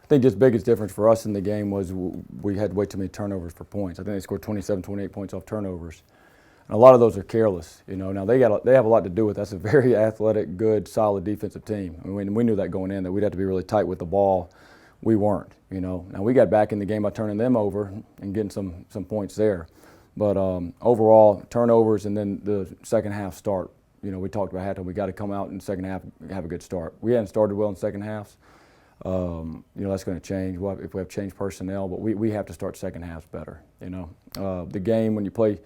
think just biggest difference for us in the game was we had way too many turnovers for points. I think they scored 27, 28 points off turnovers. And a lot of those are careless, you know. Now they have a lot to do with. That's a very athletic, good, solid defensive team. I mean, we knew that going in, that we'd have to be really tight with the ball. We weren't, you know. Now we got back in the game by turning them over and getting some points there. But overall, turnovers and then the second half start. You know, we talked about halftime. We got to come out in the second half and have a good start. We hadn't started well in the second halves. You know, that's going to change if we have changed personnel, but we have to start second halves better, you know. The game, when you play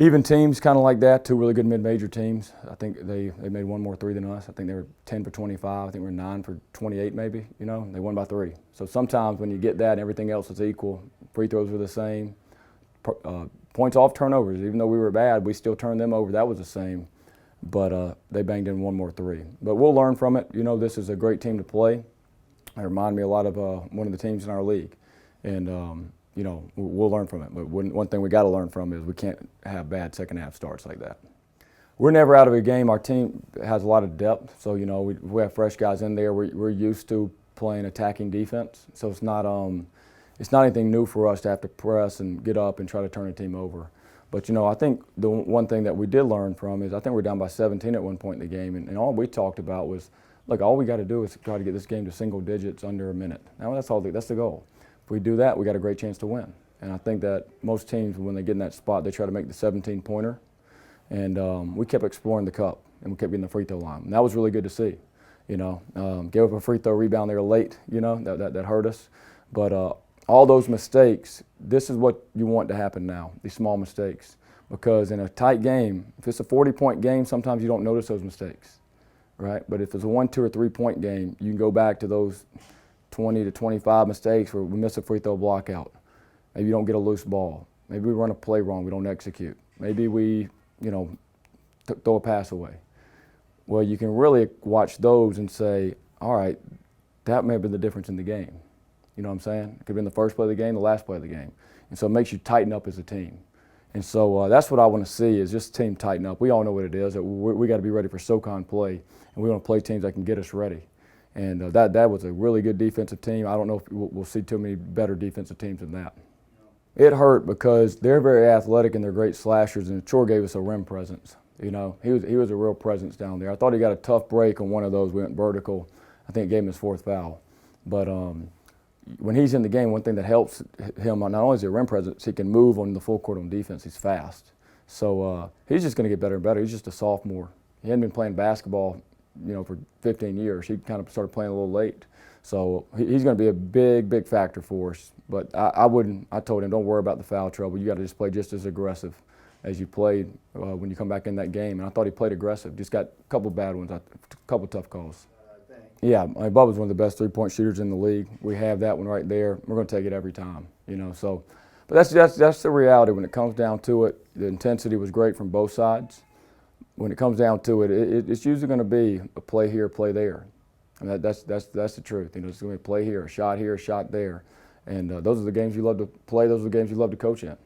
even teams kind of like that, two really good mid-major teams, I think they made one more three than us. I think they were 10 for 25. I think we were 9 for 28 maybe, you know. They won by 3. So sometimes when you get that and everything else is equal, free throws were the same, points off turnovers, even though we were bad, we still turned them over. That was the same. But they banged in one more 3. But we'll learn from it. You know, this is a great team to play. It reminded me a lot of one of the teams in our league. And, you know, we'll learn from it. But one thing we got to learn from is we can't have bad second half starts like that. We're never out of a game. Our team has a lot of depth. So, you know, we have fresh guys in there. We're used to playing attacking defense. So it's not anything new for us to have to press and get up and try to turn a team over. But, you know, I think the one thing that we did learn from is I think we're down by 17 at one point in the game, and all we talked about was, look, all we got to do is try to get this game to single digits under a minute. Now that's the goal. If we do that, we got a great chance to win. And I think that most teams, when they get in that spot, they try to make the 17-pointer. And we kept exploring the cup, and we kept getting the free throw line. And that was really good to see. You know, gave up a free throw rebound there late, you know, that hurt us. But all those mistakes, this is what you want to happen now, these small mistakes. Because in a tight game, if it's a 40-point game, sometimes you don't notice those mistakes, right? But if it's a 1, 2, or 3-point game, you can go back to those 20 to 25 mistakes where we miss a free throw block out. Maybe you don't get a loose ball. Maybe we run a play wrong, we don't execute. Maybe we, you know, throw a pass away. Well, you can really watch those and say, all right, that may have been the difference in the game. You know what I'm saying? It could have been the first play of the game, the last play of the game. And so it makes you tighten up as a team. And so that's what I want to see is just team tighten up. We all know what it is. We got to be ready for SoCon play, and we want to play teams that can get us ready. And that was a really good defensive team. I don't know if we'll see too many better defensive teams than that. It hurt because they're very athletic and they're great slashers, and Chore gave us a rim presence. You know, he was a real presence down there. I thought he got a tough break on one of those. We went vertical. I think it gave him his 4th foul. But when he's in the game, one thing that helps him, not only is he a rim presence, he can move on the full court on defense. He's fast. So he's just going to get better and better. He's just a sophomore. He hadn't been playing basketball, you know, for 15 years. He kind of started playing a little late. So he's going to be a big, big factor for us. But I told him, don't worry about the foul trouble. You got to just play just as aggressive as you played when you come back in that game. And I thought he played aggressive. Just got a couple bad ones, a couple tough calls. Yeah, Bubba's one of the best 3-point shooters in the league. We have that one right there. We're going to take it every time, you know. So, but that's the reality when it comes down to it. The intensity was great from both sides. When it comes down to it, it's usually going to be a play here, play there. And that's the truth. You know, it's going to be a play here, a shot there, and those are the games you love to play. Those are the games you love to coach in.